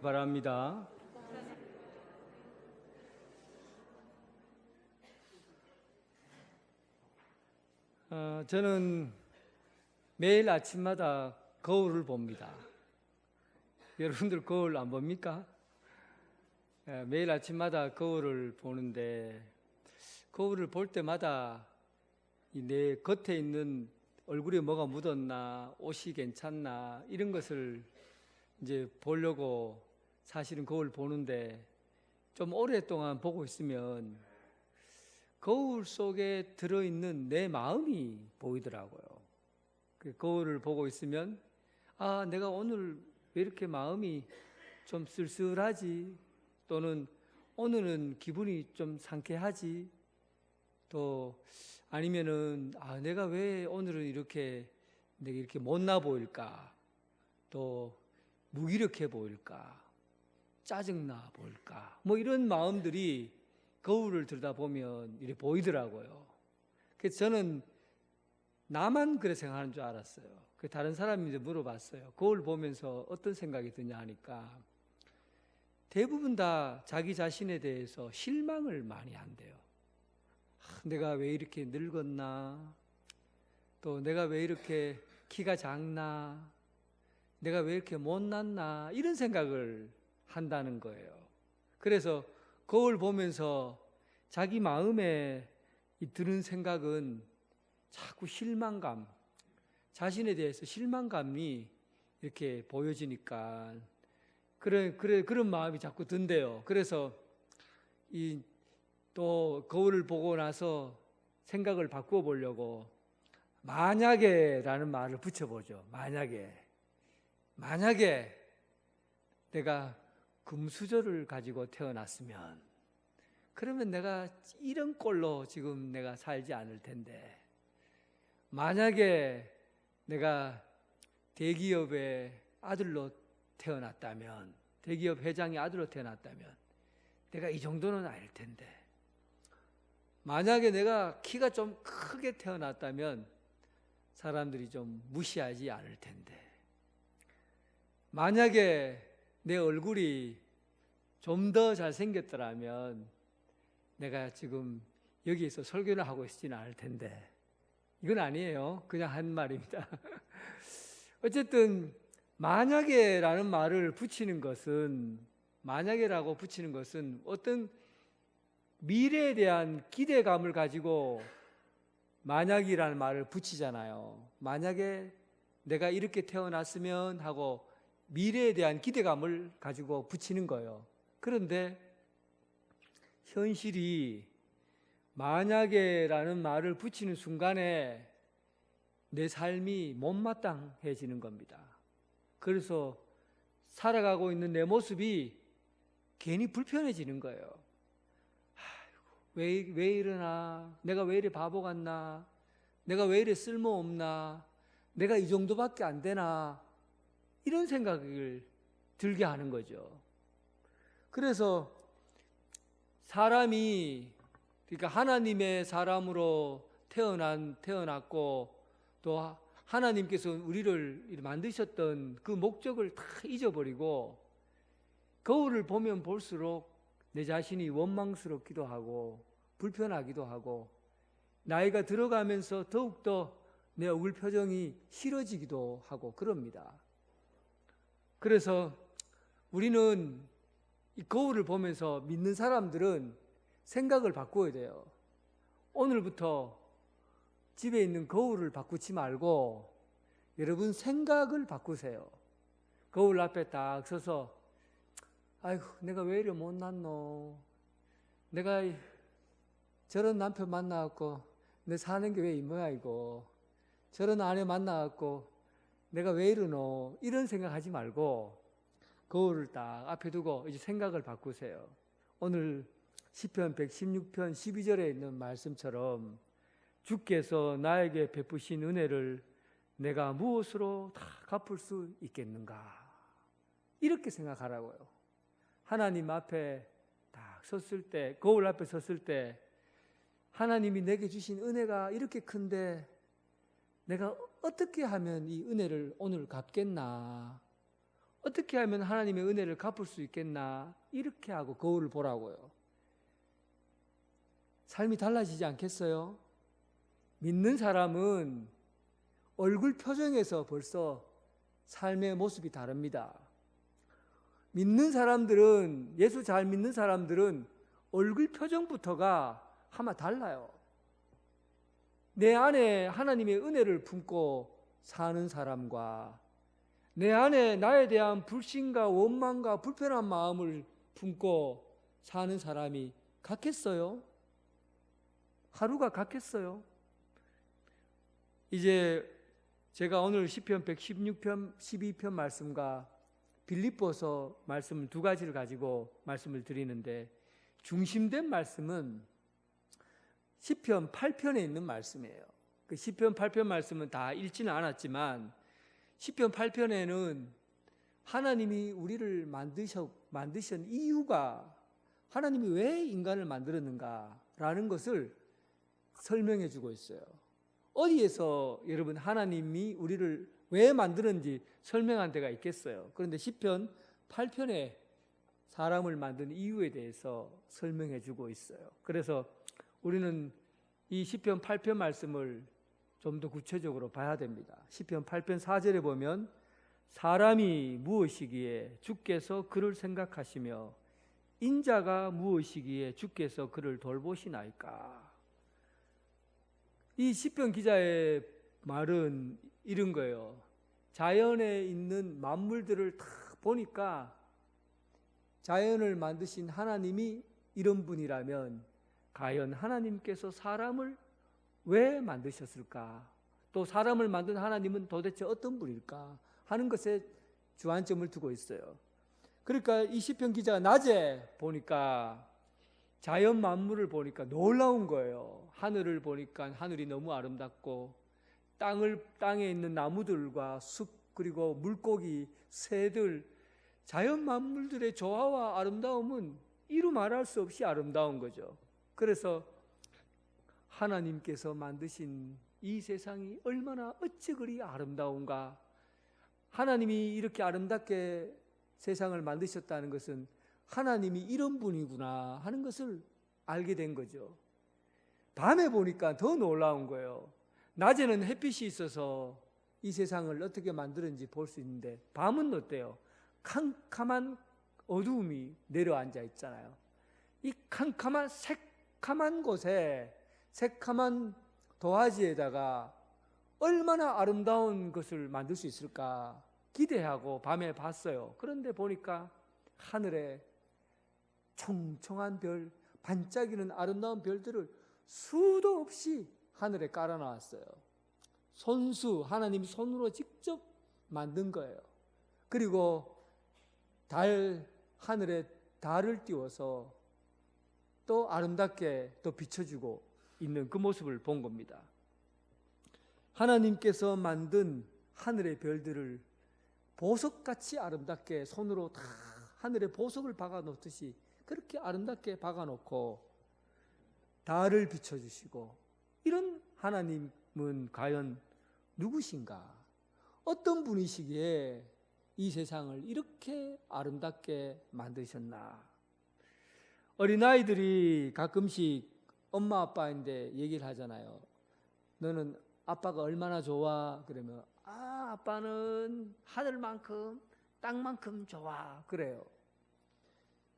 바랍니다. 저는 매일 아침마다 거울을 봅니다. 여러분들 거울 안 봅니까? 매일 아침마다 거울을 보는데 거울을 볼 때마다 내 겉에 있는 얼굴에 뭐가 묻었나, 옷이 괜찮나 이런 것을 이제 보려고 사실은 거울 보는데 좀 오랫동안 보고 있으면 거울 속에 들어있는 내 마음이 보이더라고요. 그 거울을 보고 있으면 내가 오늘 왜 이렇게 마음이 좀 쓸쓸하지? 또는 오늘은 기분이 좀 상쾌하지? 또 아니면은 내가 왜 오늘은 내가 이렇게 못나 보일까? 또 무기력해 보일까? 짜증나 보일까? 뭐 이런 마음들이 거울을 들여다보면 이렇게 보이더라고요. 그래서 저는 나만 그렇게 생각하는 줄 알았어요. 다른 사람이 이제 물어봤어요. 거울 보면서 어떤 생각이 드냐 하니까 대부분 다 자기 자신에 대해서 실망을 많이 한대요. 내가 왜 이렇게 늙었나? 또 내가 왜 이렇게 키가 작나? 내가 왜 이렇게 못났나? 이런 생각을 한다는 거예요. 그래서 거울 보면서 자기 마음에 드는 생각은 자꾸 실망감, 자신에 대해서 실망감이 이렇게 보여지니까 그런 마음이 자꾸 든대요. 그래서 또 거울을 보고 나서 생각을 바꾸어 보려고 만약에라는 말을 붙여보죠. 만약에 내가 금수저를 가지고 태어났으면 그러면 내가 이런 꼴로 지금 내가 살지 않을 텐데, 만약에 내가 대기업의 아들로 태어났다면, 대기업 회장의 아들로 태어났다면 내가 이 정도는 아닐 텐데, 만약에 내가 키가 좀 크게 태어났다면 사람들이 좀 무시하지 않을 텐데, 만약에 내 얼굴이 좀 더 잘생겼더라면 내가 지금 여기에서 설교를 하고 있지는 않을 텐데, 이건 아니에요. 그냥 한 말입니다. 어쨌든 만약에라는 말을 붙이는 것은, 만약에라고 붙이는 것은 어떤 미래에 대한 기대감을 가지고 만약이라는 말을 붙이잖아요. 만약에 내가 이렇게 태어났으면 하고 미래에 대한 기대감을 가지고 붙이는 거예요. 그런데 현실이 만약에라는 말을 붙이는 순간에 내 삶이 못마땅해지는 겁니다. 그래서 살아가고 있는 내 모습이 괜히 불편해지는 거예요. 왜 이러나? 내가 왜 이래 바보 같나? 내가 왜 이래 쓸모없나? 내가 이 정도밖에 안 되나? 이런 생각을 들게 하는 거죠. 그래서 사람이, 그러니까 하나님의 사람으로 태어났고 또 하나님께서 우리를 만드셨던 그 목적을 다 잊어버리고 거울을 보면 볼수록 내 자신이 원망스럽기도 하고 불편하기도 하고 나이가 들어가면서 더욱더 내 얼굴 표정이 싫어지기도 하고 그럽니다. 그래서 우리는 이 거울을 보면서 믿는 사람들은 생각을 바꾸어야 돼요. 오늘부터 집에 있는 거울을 바꾸지 말고 여러분 생각을 바꾸세요. 거울 앞에 딱 서서 아이고 내가 왜 이래 못났노? 내가 저런 남편 만나갖고 내 사는 게 왜 이 모양이고 저런 아내 만나갖고 내가 왜 이러노? 이런 생각하지 말고 거울을 딱 앞에 두고 이제 생각을 바꾸세요. 오늘 시편 116편 12절에 있는 말씀처럼 주께서 나에게 베푸신 은혜를 내가 무엇으로 다 갚을 수 있겠는가? 이렇게 생각하라고요. 하나님 앞에 딱 섰을 때, 거울 앞에 섰을 때 하나님이 내게 주신 은혜가 이렇게 큰데 내가 어떻게 하면 이 은혜를 오늘 갚겠나? 어떻게 하면 하나님의 은혜를 갚을 수 있겠나 이렇게 하고 거울을 보라고요. 삶이 달라지지 않겠어요? 믿는 사람은 얼굴 표정에서 벌써 삶의 모습이 다릅니다. 믿는 사람들은, 예수 잘 믿는 사람들은 얼굴 표정부터가 아마 달라요. 내 안에 하나님의 은혜를 품고 사는 사람과 내 안에 나에 대한 불신과 원망과 불편한 마음을 품고 사는 사람이 같겠어요? 하루가 같겠어요? 이제 제가 오늘 시편 116편, 12편 말씀과 빌립보서 말씀 두 가지를 가지고 말씀을 드리는데, 중심된 말씀은 시편 8편에 있는 말씀이에요. 그 시편 8편 말씀은 다 읽지는 않았지만 시편 8편에는 하나님이 우리를 만드신 이유가, 하나님이 왜 인간을 만들었는가라는 것을 설명해 주고 있어요. 어디에서 여러분 하나님이 우리를 왜 만드는지 설명한 데가 있겠어요? 그런데 시편 8편에 사람을 만든 이유에 대해서 설명해 주고 있어요. 그래서 우리는 이 시편 8편 말씀을 좀 더 구체적으로 봐야 됩니다. 시편 8편 4절에 보면 사람이 무엇이기에 주께서 그를 생각하시며 인자가 무엇이기에 주께서 그를 돌보시나이까. 이 시편 기자의 말은 이런 거예요. 자연에 있는 만물들을 다 보니까 자연을 만드신 하나님이 이런 분이라면 과연 하나님께서 사람을 왜 만드셨을까? 또 사람을 만든 하나님은 도대체 어떤 분일까? 하는 것에 주안점을 두고 있어요. 그러니까 이 시편 기자가 낮에 보니까 자연 만물을 보니까 놀라운 거예요. 하늘을 보니까 하늘이 너무 아름답고 땅에 있는 나무들과 숲, 그리고 물고기, 새들, 자연 만물들의 조화와 아름다움은 이루 말할 수 없이 아름다운 거죠. 그래서 하나님께서 만드신 이 세상이 얼마나 어찌 그리 아름다운가. 하나님이 이렇게 아름답게 세상을 만드셨다는 것은 하나님이 이런 분이구나 하는 것을 알게 된 거죠. 밤에 보니까 더 놀라운 거예요. 낮에는 햇빛이 있어서 이 세상을 어떻게 만들었는지 볼 수 있는데 밤은 어때요? 캄캄한 어두움이 내려앉아 있잖아요. 이 캄캄한 새카만 곳에, 새카만 도화지에다가 얼마나 아름다운 것을 만들 수 있을까 기대하고 밤에 봤어요. 그런데 보니까 하늘에 총총한 별, 반짝이는 아름다운 별들을 수도 없이 하늘에 깔아놨어요. 하나님이 손으로 직접 만든 거예요. 그리고 하늘에 달을 띄워서 또 아름답게 또 비춰주고 있는 그 모습을 본 겁니다. 하나님께서 만든 하늘의 별들을 보석같이 아름답게 손으로 다 하늘에 보석을 박아 놓듯이 그렇게 아름답게 박아 놓고 달을 비춰주시고, 이런 하나님은 과연 누구신가? 어떤 분이시기에 이 세상을 이렇게 아름답게 만드셨나? 어린아이들이 가끔씩 엄마 아빠인데 얘기를 하잖아요. 너는 아빠가 얼마나 좋아? 그러면 아빠는 하늘만큼 땅만큼 좋아 그래요.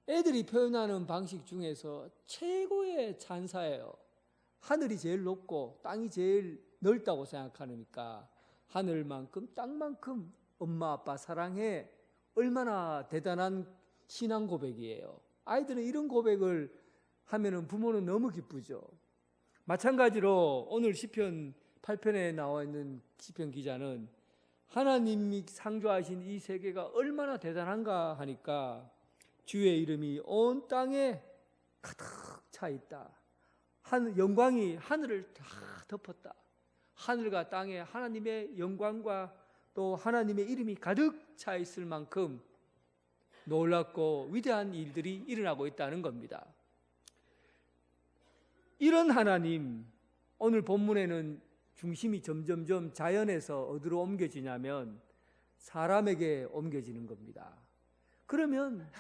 애들이 표현하는 방식 중에서 최고의 찬사예요. 하늘이 제일 높고 땅이 제일 넓다고 생각하니까 하늘만큼 땅만큼 엄마 아빠 사랑해. 얼마나 대단한 신앙 고백이에요. 아이들은 이런 고백을 하면은 부모는 너무 기쁘죠. 마찬가지로 오늘 시편 8편에 나와 있는 시편 기자는 하나님이 창조하신 이 세계가 얼마나 대단한가 하니까 주의 이름이 온 땅에 가득 차 있다. 영광이 하늘을 다 덮었다. 하늘과 땅에 하나님의 영광과 또 하나님의 이름이 가득 차 있을 만큼 놀랍고 위대한 일들이 일어나고 있다는 겁니다. 이런 하나님, 오늘 본문에는 중심이 점점점 자연에서 어디로 옮겨지냐면 사람에게 옮겨지는 겁니다. 그러면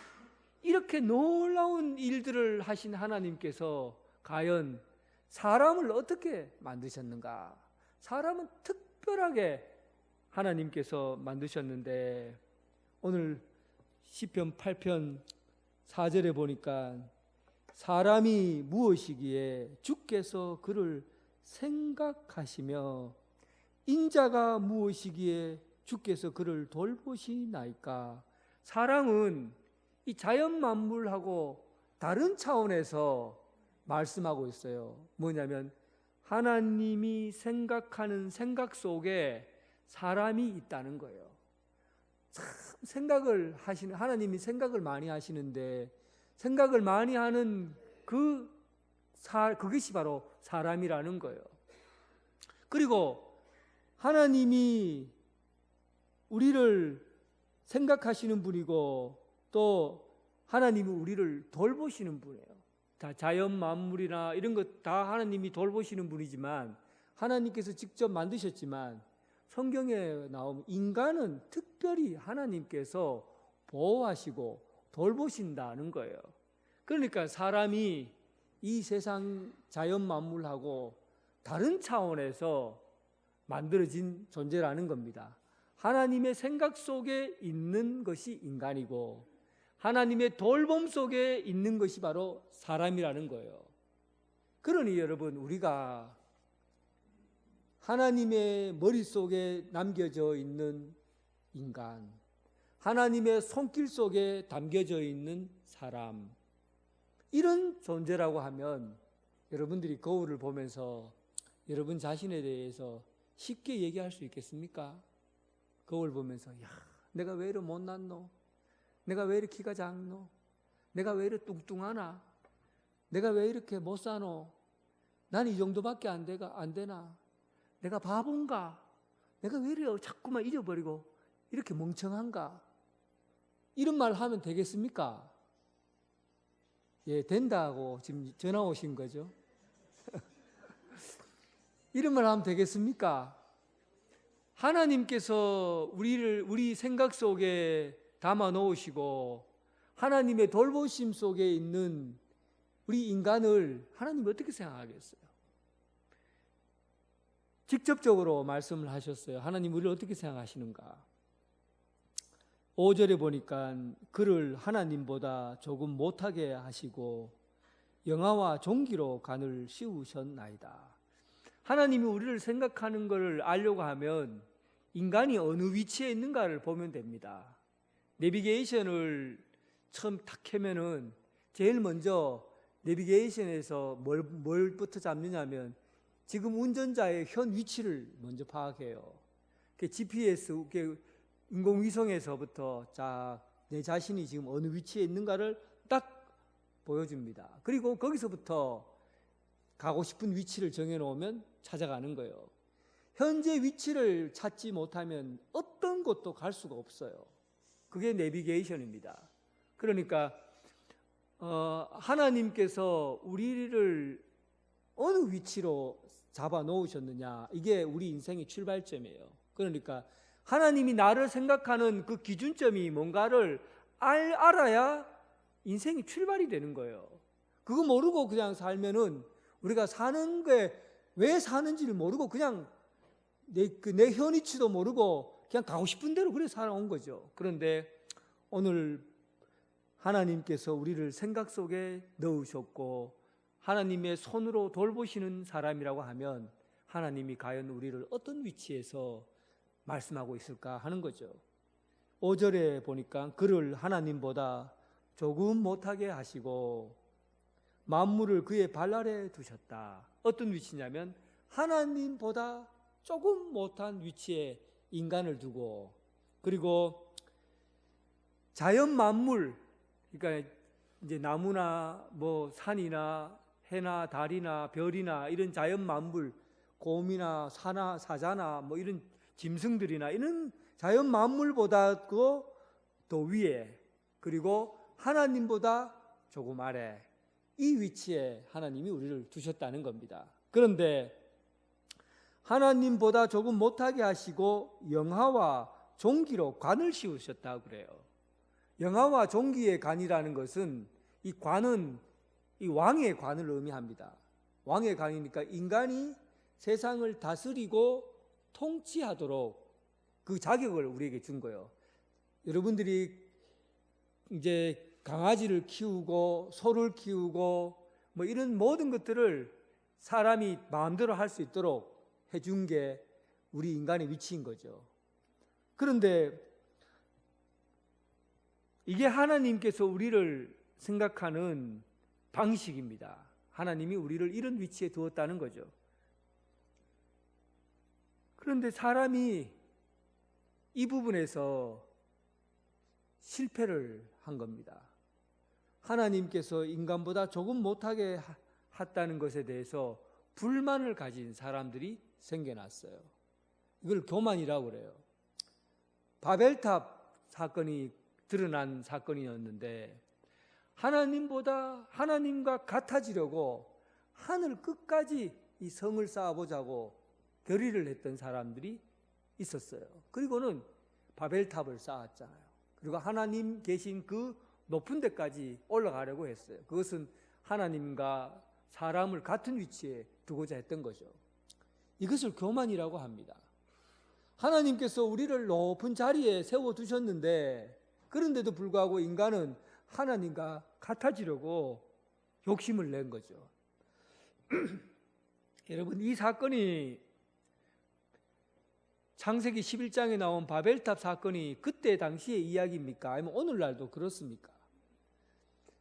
이렇게 놀라운 일들을 하신 하나님께서 과연 사람을 어떻게 만드셨는가? 사람은 특별하게 하나님께서 만드셨는데, 오늘 시편 8편 4절에 보니까 사람이 무엇이기에 주께서 그를 생각하시며 인자가 무엇이기에 주께서 그를 돌보시나이까. 사람은 이 자연 만물하고 다른 차원에서 말씀하고 있어요. 뭐냐면 하나님이 생각하는 생각 속에 사람이 있다는 거예요. 참 생각을 하시는, 하나님이 생각을 많이 하시는데 생각을 많이 하는 그것이 바로 사람이라는 거예요. 그리고 하나님이 우리를 생각하시는 분이고 또 하나님이 우리를 돌보시는 분이에요. 다 자연 만물이나 이런 것 다 하나님이 돌보시는 분이지만, 하나님께서 직접 만드셨지만 성경에 나오면 인간은 특별히 하나님께서 보호하시고 돌보신다는 거예요. 그러니까 사람이 이 세상 자연 만물하고 다른 차원에서 만들어진 존재라는 겁니다. 하나님의 생각 속에 있는 것이 인간이고 하나님의 돌봄 속에 있는 것이 바로 사람이라는 거예요. 그러니 여러분, 우리가 하나님의 머릿속에 남겨져 있는 인간, 하나님의 손길 속에 담겨져 있는 사람, 이런 존재라고 하면 여러분들이 거울을 보면서 여러분 자신에 대해서 쉽게 얘기할 수 있겠습니까? 거울 보면서 야, 내가 왜 이렇게 못났노? 내가 왜 이렇게 키가 작노? 내가 왜 이렇게 뚱뚱하나? 내가 왜 이렇게 못 사노? 난 이 정도밖에 안 되나? 내가 바본가? 내가 왜 이렇게 자꾸만 잊어버리고 이렇게 멍청한가? 이런 말 하면 되겠습니까? 예, 된다고 지금 전화 오신 거죠? 이런 말 하면 되겠습니까? 하나님께서 우리 생각 속에 담아 놓으시고 하나님의 돌보심 속에 있는 우리 인간을 하나님이 어떻게 생각하겠어요? 직접적으로 말씀을 하셨어요. 하나님 우리를 어떻게 생각하시는가? 5절에 보니까 그를 하나님보다 조금 못하게 하시고 영화와 종기로 간을 씌우셨나이다. 하나님이 우리를 생각하는 것을 알려고 하면 인간이 어느 위치에 있는가를 보면 됩니다. 내비게이션을 처음 탁 켜면은 제일 먼저 내비게이션에서 뭘부터 잡느냐면 지금 운전자의 현 위치를 먼저 파악해요. GPS, 인공위성에서부터 내 자신이 지금 어느 위치에 있는가를 딱 보여줍니다. 그리고 거기서부터 가고 싶은 위치를 정해놓으면 찾아가는 거예요. 현재 위치를 찾지 못하면 어떤 곳도 갈 수가 없어요. 그게 내비게이션입니다. 그러니까 하나님께서 우리를 어느 위치로 잡아 놓으셨느냐, 이게 우리 인생의 출발점이에요. 그러니까 하나님이 나를 생각하는 그 기준점이 뭔가를 알아야 인생이 출발이 되는 거예요. 그거 모르고 그냥 살면은 우리가 사는 게 왜 사는지를 모르고 그냥 내 현위치도 모르고 그냥 가고 싶은 대로 그래 살아온 거죠. 그런데 오늘 하나님께서 우리를 생각 속에 넣으셨고 하나님의 손으로 돌보시는 사람이라고 하면 하나님이 과연 우리를 어떤 위치에서 말씀하고 있을까 하는 거죠. 5절에 보니까 그를 하나님보다 조금 못하게 하시고 만물을 그의 발 아래 두셨다. 어떤 위치냐면 하나님보다 조금 못한 위치에 인간을 두고, 그리고 자연 만물, 그러니까 이제 나무나 뭐 산이나 해나 달이나 별이나 이런 자연 만물, 곰이나 사자나 뭐 이런 짐승들이나 이런 자연 만물보다도 더 위에, 그리고 하나님보다 조금 아래, 이 위치에 하나님이 우리를 두셨다는 겁니다. 그런데 하나님보다 조금 못하게 하시고 영하와 종기로 관을 씌우셨다고 그래요. 영화와 종기의 관이라는 것은 이 관은 이 왕의 관을 의미합니다. 왕의 관이니까 인간이 세상을 다스리고 통치하도록 그 자격을 우리에게 준 거예요. 여러분들이 이제 강아지를 키우고 소를 키우고 뭐 이런 모든 것들을 사람이 마음대로 할 수 있도록 해준 게 우리 인간의 위치인 거죠. 그런데 이게 하나님께서 우리를 생각하는 방식입니다. 하나님이 우리를 이런 위치에 두었다는 거죠. 그런데 사람이 이 부분에서 실패를 한 겁니다. 하나님께서 인간보다 조금 못하게 했다는 것에 대해서 불만을 가진 사람들이 생겨났어요. 이걸 교만이라고 그래요. 바벨탑 사건이 드러난 사건이었는데 하나님과 같아지려고 하늘 끝까지 이 성을 쌓아보자고 결의를 했던 사람들이 있었어요. 그리고는 바벨탑을 쌓았잖아요. 그리고 하나님 계신 그 높은 데까지 올라가려고 했어요. 그것은 하나님과 사람을 같은 위치에 두고자 했던 거죠. 이것을 교만이라고 합니다. 하나님께서 우리를 높은 자리에 세워두셨는데 그런데도 불구하고 인간은 하나님과 같아지려고 욕심을 낸 거죠. 여러분, 이 사건이 창세기 11장에 나온 바벨탑 사건이 그때 당시의 이야기입니까? 아니면 오늘날도 그렇습니까?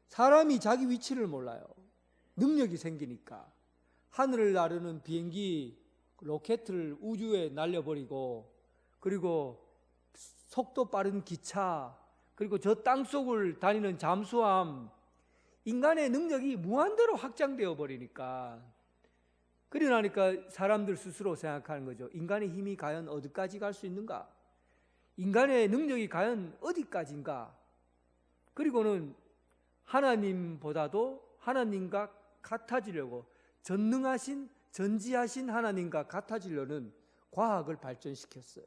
사람이 자기 위치를 몰라요. 능력이 생기니까 하늘을 나르는 비행기, 로켓을 우주에 날려버리고, 그리고 속도 빠른 기차, 그리고 저 땅속을 다니는 잠수함, 인간의 능력이 무한대로 확장되어 버리니까, 그러니까 사람들 스스로 생각하는 거죠. 인간의 힘이 과연 어디까지 갈 수 있는가? 인간의 능력이 과연 어디까지인가? 그리고는 하나님보다도 하나님과 같아지려고, 전지하신 하나님과 같아지려는 과학을 발전시켰어요.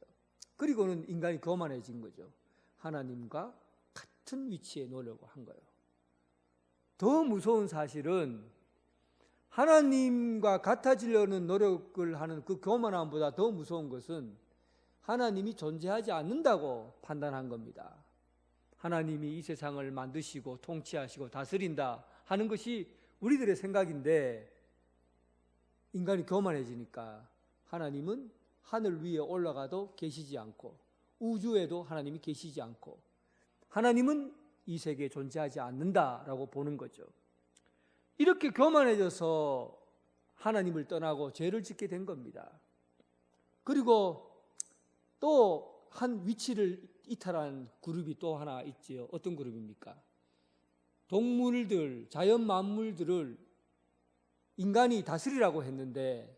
그리고는 인간이 교만해진 거죠. 하나님과 같은 위치에 놓으려고 한 거예요. 더 무서운 사실은 하나님과 같아지려는 노력을 하는 그 교만함보다 더 무서운 것은 하나님이 존재하지 않는다고 판단한 겁니다. 하나님이 이 세상을 만드시고 통치하시고 다스린다 하는 것이 우리들의 생각인데, 인간이 교만해지니까 하나님은 하늘 위에 올라가도 계시지 않고 우주에도 하나님이 계시지 않고 하나님은 이 세계에 존재하지 않는다라고 보는 거죠. 이렇게 교만해져서 하나님을 떠나고 죄를 짓게 된 겁니다. 그리고 또 한 위치를 이탈한 그룹이 또 하나 있지요. 어떤 그룹입니까? 동물들, 자연 만물들을 인간이 다스리라고 했는데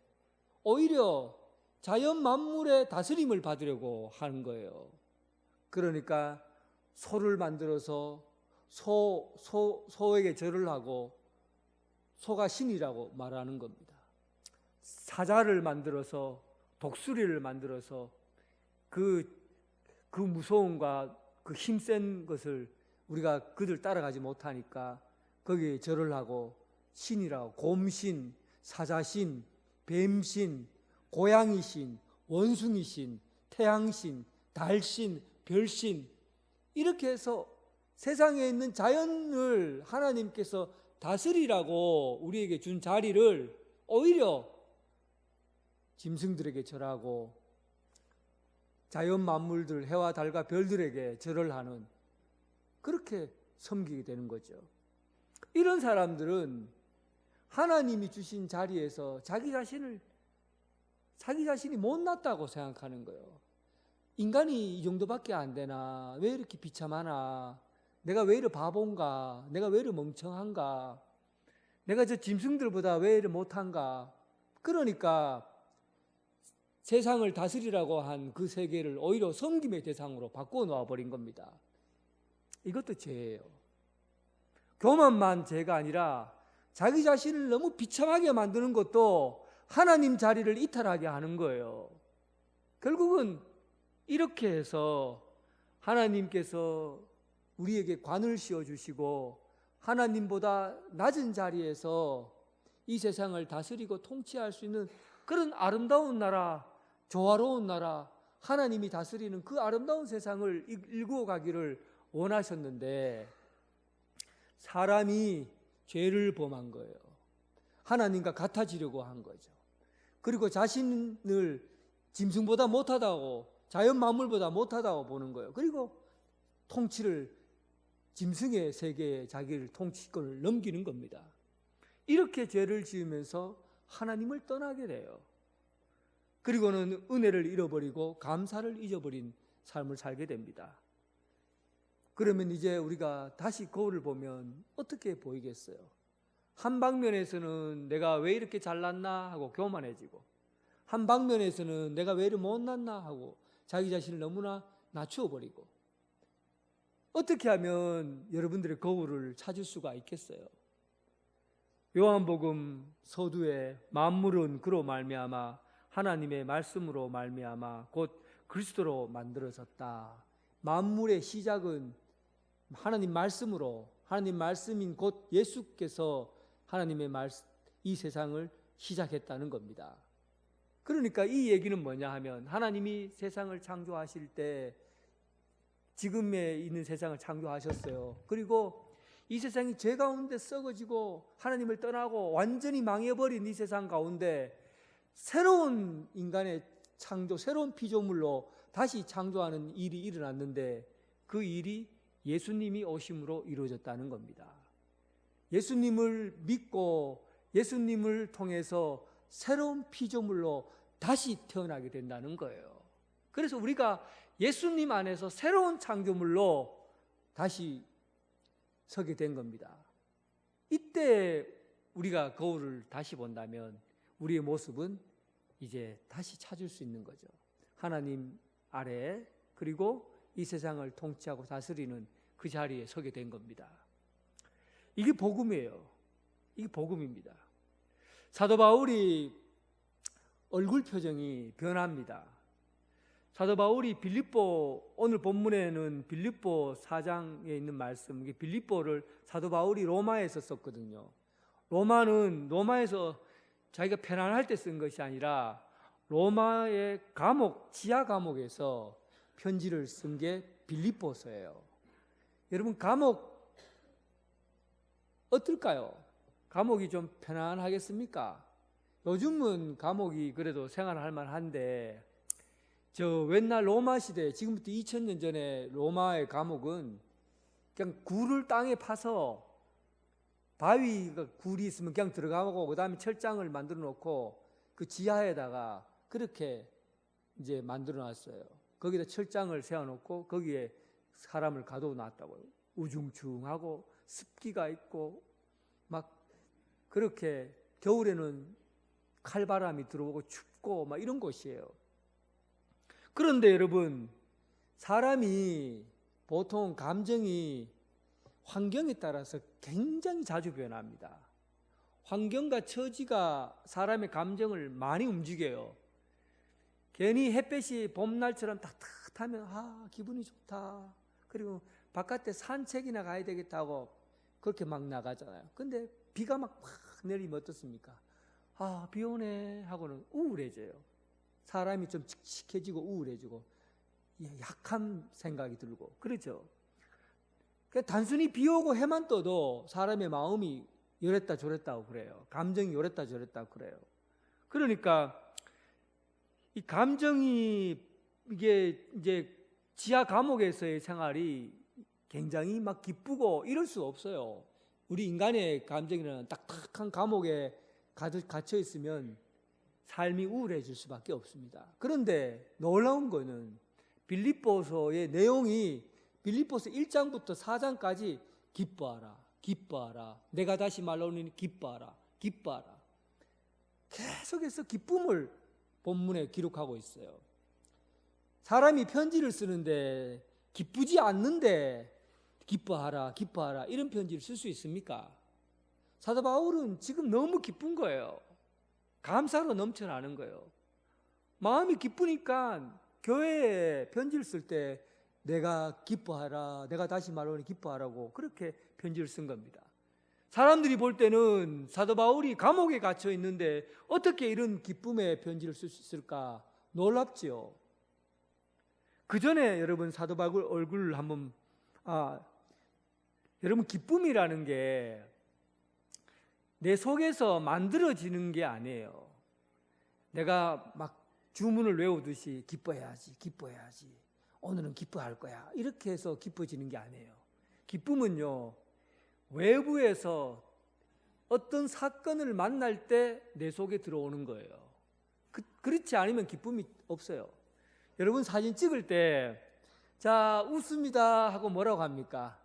오히려 자연 만물의 다스림을 받으려고 하는 거예요. 그러니까 소를 만들어서 소에게 절을 하고 소가 신이라고 말하는 겁니다. 사자를 만들어서, 독수리를 만들어서 그 무서움과 그 힘센 것을 우리가 그들 따라가지 못하니까 거기에 절을 하고 신이라고, 곰신, 사자신, 뱀신, 고양이신, 원숭이신, 태양신, 달신, 별신, 이렇게 해서 세상에 있는 자연을 하나님께서 다스리라고 우리에게 준 자리를 오히려 짐승들에게 절하고 자연 만물들, 해와 달과 별들에게 절을 하는, 그렇게 섬기게 되는 거죠. 이런 사람들은 하나님이 주신 자리에서 자기 자신이 못났다고 생각하는 거예요. 인간이 이 정도밖에 안 되나? 왜 이렇게 비참하나? 내가 왜 이렇게 바본가? 내가 왜 이렇게 멍청한가? 내가 저 짐승들보다 왜 이렇게 못한가? 그러니까 세상을 다스리라고 한 그 세계를 오히려 섬김의 대상으로 바꾸어 놓아버린 겁니다. 이것도 죄예요. 교만만 죄가 아니라 자기 자신을 너무 비참하게 만드는 것도 하나님 자리를 이탈하게 하는 거예요. 결국은 이렇게 해서 하나님께서 우리에게 관을 씌워주시고 하나님보다 낮은 자리에서 이 세상을 다스리고 통치할 수 있는 그런 아름다운 나라, 조화로운 나라, 하나님이 다스리는 그 아름다운 세상을 일구어 가기를 원하셨는데 사람이 죄를 범한 거예요. 하나님과 같아지려고 한 거죠. 그리고 자신을 짐승보다 못하다고, 자연 만물보다 못하다고 보는 거예요. 그리고 통치를, 짐승의 세계에 자기를 통치권을 넘기는 겁니다. 이렇게 죄를 지으면서 하나님을 떠나게 돼요. 그리고는 은혜를 잃어버리고 감사를 잊어버린 삶을 살게 됩니다. 그러면 이제 우리가 다시 거울을 보면 어떻게 보이겠어요? 한 방면에서는 내가 왜 이렇게 잘났나 하고 교만해지고, 한 방면에서는 내가 왜 이렇게 못났나 하고 자기 자신을 너무나 낮추어버리고, 어떻게 하면 여러분들의 거울을 찾을 수가 있겠어요? 요한복음 서두에 만물은 그로 말미암아 하나님의 말씀으로 말미암아 곧 그리스도로 만들어졌다. 만물의 시작은 하나님 말씀으로, 하나님 말씀인 곧 예수께서 하나님의 말씀, 이 세상을 시작했다는 겁니다. 그러니까 이 얘기는 뭐냐 하면 하나님이 세상을 창조하실 때 지금에 있는 세상을 창조하셨어요. 그리고 이 세상이 죄 가운데 썩어지고 하나님을 떠나고 완전히 망해버린 이 세상 가운데 새로운 인간의 창조, 새로운 피조물로 다시 창조하는 일이 일어났는데 그 일이 예수님이 오심으로 이루어졌다는 겁니다. 예수님을 믿고 예수님을 통해서 새로운 피조물로 다시 태어나게 된다는 거예요. 그래서 우리가 예수님 안에서 새로운 창조물로 다시 서게 된 겁니다. 이때 우리가 거울을 다시 본다면 우리의 모습은 이제 다시 찾을 수 있는 거죠. 하나님 아래, 그리고 이 세상을 통치하고 다스리는 그 자리에 서게 된 겁니다. 이게 복음이에요. 이게 복음입니다. 사도 바울이 얼굴 표정이 변합니다. 사도 바울이 빌립보, 오늘 본문에는 빌립보 4장에 있는 말씀, 빌립보를 사도 바울이 로마에서 썼거든요. 로마에서 자기가 편안할 때 쓴 것이 아니라 로마의 감옥, 지하 감옥에서 편지를 쓴 게 빌립보서예요. 여러분, 감옥 어떨까요? 감옥이 좀 편안하겠습니까? 요즘은 감옥이 그래도 생활할 만한데 저 옛날 로마 시대, 지금부터 2000년 전에 로마의 감옥은 그냥 굴을 땅에 파서 바위가 굴이 있으면 그냥 들어가고 그 다음에 철장을 만들어 놓고 그 지하에다가 그렇게 이제 만들어 놨어요. 거기다 철장을 세워 놓고 거기에 사람을 가둬 놨다고요. 우중충하고 습기가 있고 막 그렇게 겨울에는 칼바람이 들어오고 춥고 막 이런 곳이에요. 그런데 여러분, 사람이 보통 감정이 환경에 따라서 굉장히 자주 변합니다. 환경과 처지가 사람의 감정을 많이 움직여요. 괜히 햇볕이 봄날처럼 따뜻하면 기분이 좋다. 그리고 바깥에 산책이나 가야 되겠다고 그렇게 막 나가잖아요. 근데 비가 막 내리면 어떻습니까? 비 오네 하고는 우울해져요. 사람이 좀 칙칙해지고 우울해지고 약한 생각이 들고 그렇죠. 단순히 비 오고 해만 떠도 사람의 마음이 요랬다 저랬다고 그래요. 감정이 요랬다 저랬다고 그래요. 그러니까 이 감정이 이게 이제 지하 감옥에서의 생활이 굉장히 막 기쁘고 이럴 수 없어요. 우리 인간의 감정이라는 딱딱한 감옥에 가득 갇혀 있으면 삶이 우울해질 수밖에 없습니다. 그런데 놀라운 거는 빌립보서의 내용이 빌립보서 1장부터 4장까지 기뻐하라, 기뻐하라, 내가 다시 말하오니 기뻐하라, 기뻐하라. 계속해서 기쁨을 본문에 기록하고 있어요. 사람이 편지를 쓰는데 기쁘지 않는데 기뻐하라, 기뻐하라 이런 편지를 쓸 수 있습니까? 사도 바울은 지금 너무 기쁜 거예요. 감사로 넘쳐나는 거예요. 마음이 기쁘니까 교회에 편지를 쓸 때 내가 기뻐하라, 내가 다시 말하오니 기뻐하라고 그렇게 편지를 쓴 겁니다. 사람들이 볼 때는 사도 바울이 감옥에 갇혀 있는데 어떻게 이런 기쁨의 편지를 쓸 수 있을까 놀랍지요. 그 전에 여러분 사도 바울 얼굴을 한번 여러분 기쁨이라는 게 내 속에서 만들어지는 게 아니에요. 내가 막 주문을 외우듯이 기뻐해야지, 기뻐해야지, 오늘은 기뻐할 거야 이렇게 해서 기뻐지는 게 아니에요. 기쁨은요, 외부에서 어떤 사건을 만날 때 내 속에 들어오는 거예요. 그렇지 않으면 기쁨이 없어요. 여러분 사진 찍을 때 자 웃습니다 하고 뭐라고 합니까?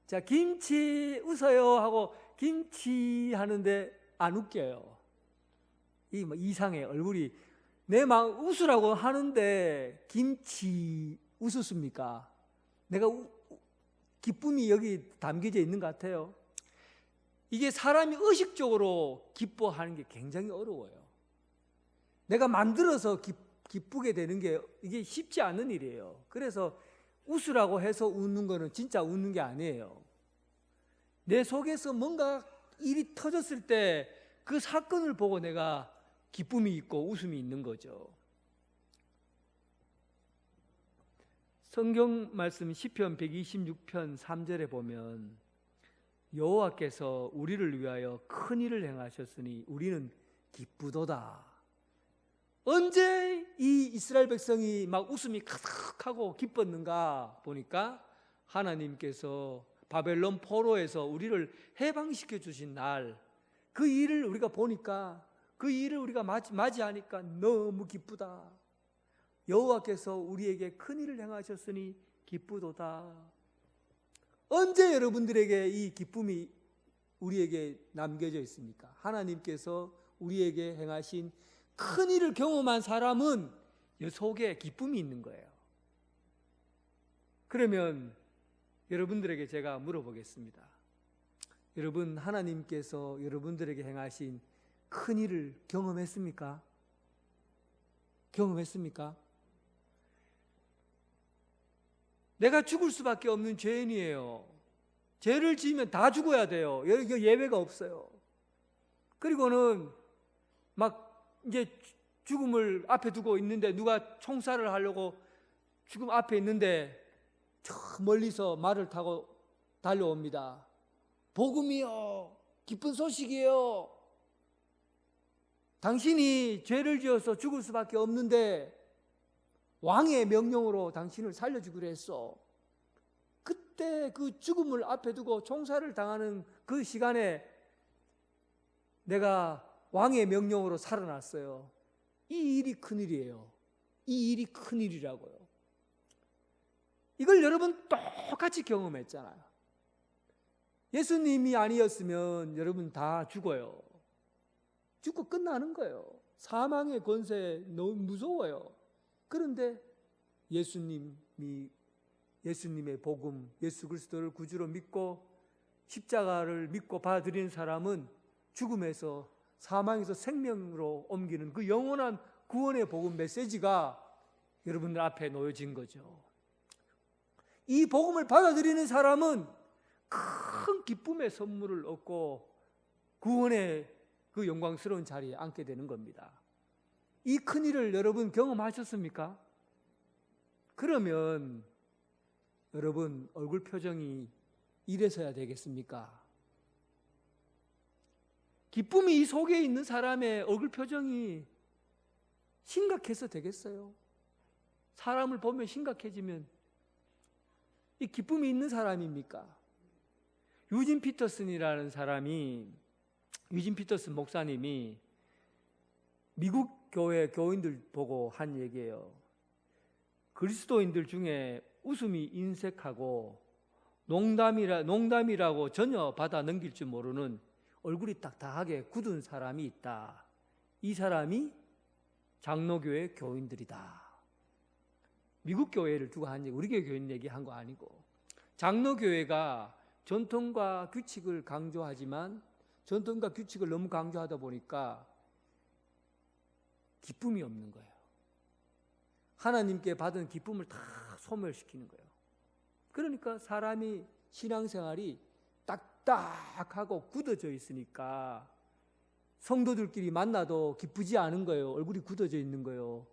자 김치 웃어요 하고 김치 하는데 안 웃겨요. 이상해. 얼굴이 내 막 웃으라고 하는데 김치 웃었습니까? 내가 기쁨이 여기 담겨져 있는 것 같아요. 이게 사람이 의식적으로 기뻐하는 게 굉장히 어려워요. 내가 만들어서 기쁘게 되는 게 이게 쉽지 않은 일이에요. 그래서 웃으라고 해서 웃는 거는 진짜 웃는 게 아니에요. 내 속에서 뭔가 일이 터졌을 때 그 사건을 보고 내가 기쁨이 있고 웃음이 있는 거죠. 성경 말씀 시편 126편 3절에 보면 여호와께서 우리를 위하여 큰 일을 행하셨으니 우리는 기쁘도다. 언제 이 이스라엘 백성이 막 웃음이 가득하고 기뻤는가 보니까 하나님께서 바벨론 포로에서 우리를 해방시켜 주신 날, 그 일을 우리가 보니까, 그 일을 우리가 맞이하니까 너무 기쁘다. 여호와께서 우리에게 큰 일을 행하셨으니 기쁘도다. 언제 여러분들에게 이 기쁨이 우리에게 남겨져 있습니까? 하나님께서 우리에게 행하신 큰 일을 경험한 사람은 이 속에 기쁨이 있는 거예요. 그러면 여러분들에게 제가 물어보겠습니다. 여러분, 하나님께서 여러분들에게 행하신 큰 일을 경험했습니까? 경험했습니까? 내가 죽을 수밖에 없는 죄인이에요. 죄를 지으면 다 죽어야 돼요. 여기 예외가 없어요. 그리고는 막 이제 죽음을 앞에 두고 있는데 누가 총살을 하려고 죽음 앞에 있는데 저 멀리서 말을 타고 달려옵니다. 복음이요, 기쁜 소식이요. 당신이 죄를 지어서 죽을 수밖에 없는데 왕의 명령으로 당신을 살려주기로 했어. 그때 그 죽음을 앞에 두고 총살을 당하는 그 시간에 내가 왕의 명령으로 살아났어요. 이 일이 큰일이에요. 이 일이 큰일이라고요. 이걸 여러분 똑같이 경험했잖아요. 예수님이 아니었으면 여러분 다 죽어요. 죽고 끝나는 거예요. 사망의 권세 너무 무서워요. 그런데 예수님의 복음, 예수 그리스도를 구주로 믿고 십자가를 믿고 받아들이는 사람은 죽음에서, 사망에서 생명으로 옮기는 그 영원한 구원의 복음 메시지가 여러분들 앞에 놓여진 거죠. 이 복음을 받아들이는 사람은 큰 기쁨의 선물을 얻고 구원의 그 영광스러운 자리에 앉게 되는 겁니다. 이 큰일을 여러분 경험하셨습니까? 그러면 여러분 얼굴 표정이 이래서야 되겠습니까? 기쁨이 이 속에 있는 사람의 얼굴 표정이 심각해서 되겠어요? 사람을 보면 심각해지면 이 기쁨이 있는 사람입니까? 유진 피터슨이라는 사람이, 유진 피터슨 목사님이 미국 교회 교인들 보고 한 얘기예요. 그리스도인들 중에 웃음이 인색하고 농담이라고 전혀 받아 넘길 줄 모르는 얼굴이 딱딱하게 굳은 사람이 있다. 이 사람이 장로교회 교인들이다. 미국 교회를 두고 한 얘기, 우리 교회 교인 얘기한 거 아니고, 장로교회가 전통과 규칙을 강조하지만 전통과 규칙을 너무 강조하다 보니까 기쁨이 없는 거예요. 하나님께 받은 기쁨을 다 소멸시키는 거예요. 그러니까 사람이 신앙생활이 딱딱하고 굳어져 있으니까 성도들끼리 만나도 기쁘지 않은 거예요. 얼굴이 굳어져 있는 거예요.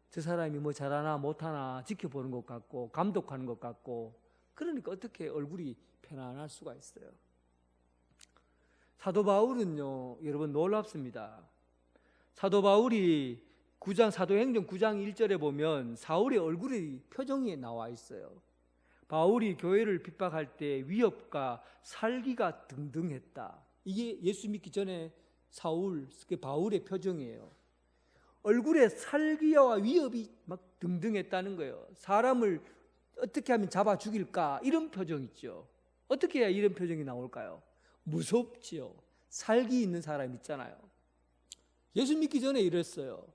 저 사람이 뭐 잘하나 못하나 지켜보는 것 같고 감독하는 것 같고, 그러니까 어떻게 얼굴이 편안할 수가 있어요. 사도 바울은요, 여러분 놀랍습니다. 사도 바울이 사도행전 9장 1절에 보면 사울의 얼굴의 표정이 나와 있어요. 바울이 교회를 핍박할 때 위협과 살기가 등등했다. 이게 예수 믿기 전에 바울의 표정이에요. 얼굴에 살기와 위협이 막 등등했다는 거예요. 사람을 어떻게 하면 잡아 죽일까, 이런 표정 있죠. 어떻게 해야 이런 표정이 나올까요? 무섭지요. 살기 있는 사람 있잖아요. 예수 믿기 전에 이랬어요.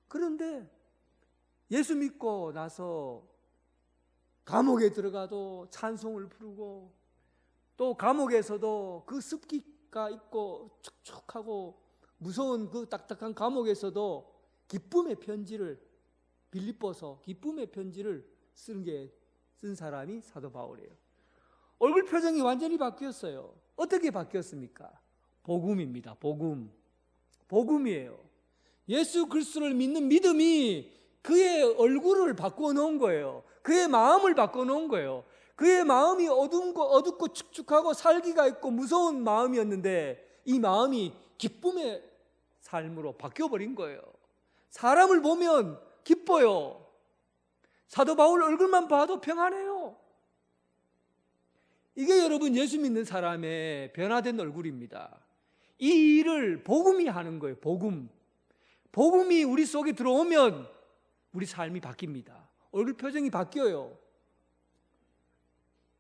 그런데 예수 믿고 나서 감옥에 들어가도 찬송을 부르고, 또 감옥에서도 그 습기가 있고 축축하고 무서운 그 딱딱한 감옥에서도 기쁨의 편지를, 빌립보서 기쁨의 편지를 쓴 사람이 사도 바울이에요. 얼굴 표정이 완전히 바뀌었어요. 어떻게 바뀌었습니까? 복음입니다. 복음이에요. 예수 그리스도를 믿는 믿음이 그의 얼굴을 바꾸어 놓은 거예요. 그의 마음을 바꾸어 놓은 거예요. 그의 마음이 어둡고 축축하고 살기가 있고 무서운 마음이었는데, 이 마음이 기쁨의 삶으로 바뀌어버린 거예요. 사람을 보면 기뻐요. 사도 바울 얼굴만 봐도 평안해요. 이게 여러분 예수 믿는 사람의 변화된 얼굴입니다. 이 일을 복음이 하는 거예요. 복음이 우리 속에 들어오면 우리 삶이 바뀝니다. 얼굴 표정이 바뀌어요.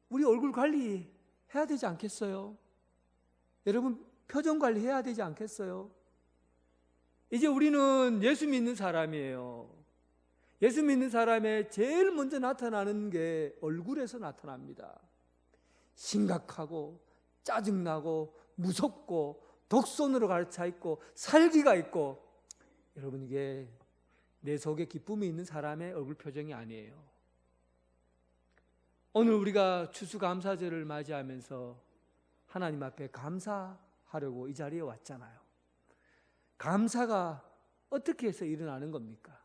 우리 얼굴 관리 해야 되지 않겠어요? 여러분 표정 관리 해야 되지 않겠어요? 이제 우리는 예수 믿는 사람이에요. 예수 믿는 사람의 제일 먼저 나타나는 게 얼굴에서 나타납니다. 심각하고 짜증나고 무섭고 독선으로 가르쳐 있고 살기가 있고, 여러분 이게 내 속에 기쁨이 있는 사람의 얼굴 표정이 아니에요. 오늘 우리가 추수감사절을 맞이하면서 하나님 앞에 감사하려고 이 자리에 왔잖아요. 감사가 어떻게 해서 일어나는 겁니까?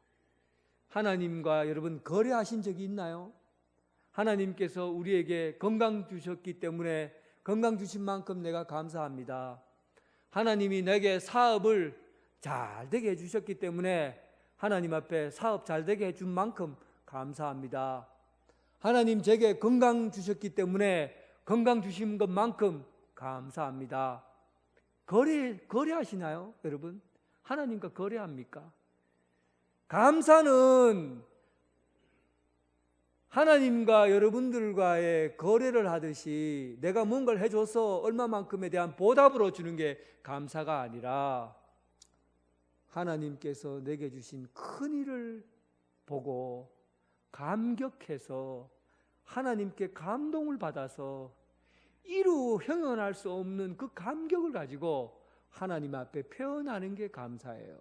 하나님과 여러분 거래하신 적이 있나요? 하나님께서 우리에게 건강 주셨기 때문에 건강 주신 만큼 내가 감사합니다. 하나님이 내게 사업을 잘 되게 해주셨기 때문에 하나님 앞에 사업 잘 되게 해준 만큼 감사합니다. 하나님 제게 건강 주셨기 때문에 건강 주신 것만큼 감사합니다. 거래하시나요, 여러분? 하나님과 거래합니까? 감사는 하나님과 여러분들과의 거래를 하듯이 내가 뭔가를 해줘서 얼마만큼에 대한 보답으로 주는 게 감사가 아니라, 하나님께서 내게 주신 큰 일을 보고 감격해서 하나님께 감동을 받아서 이루 형언할 수 없는 그 감격을 가지고 하나님 앞에 표현하는 게 감사예요.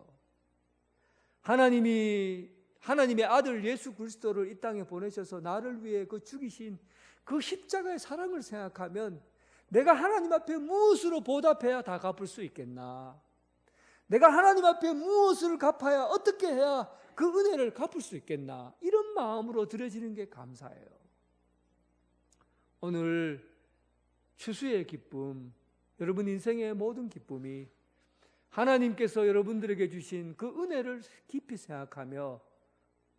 하나님의 아들 예수 그리스도를 이 땅에 보내셔서 나를 위해 그 죽이신 그 십자가의 사랑을 생각하면 내가 하나님 앞에 무엇으로 보답해야 다 갚을 수 있겠나? 내가 하나님 앞에 무엇을 갚아야, 어떻게 해야 그 은혜를 갚을 수 있겠나? 이런 마음으로 드려지는 게 감사예요. 오늘 추수의 기쁨, 여러분 인생의 모든 기쁨이 하나님께서 여러분들에게 주신 그 은혜를 깊이 생각하며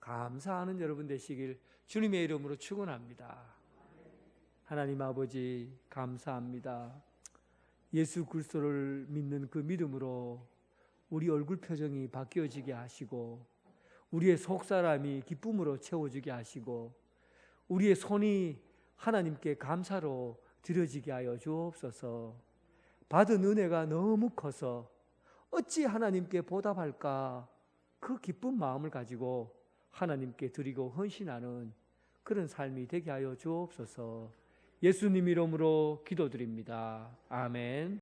감사하는 여러분 되시길 주님의 이름으로 축원합니다. 하나님 아버지 감사합니다. 예수 그리스도를 믿는 그 믿음으로 우리 얼굴 표정이 바뀌어지게 하시고, 우리의 속사람이 기쁨으로 채워지게 하시고, 우리의 손이 하나님께 감사로 드려지게 하여 주옵소서. 받은 은혜가 너무 커서 어찌 하나님께 보답할까, 그 기쁜 마음을 가지고 하나님께 드리고 헌신하는 그런 삶이 되게 하여 주옵소서. 예수님 이름으로 기도드립니다. 아멘.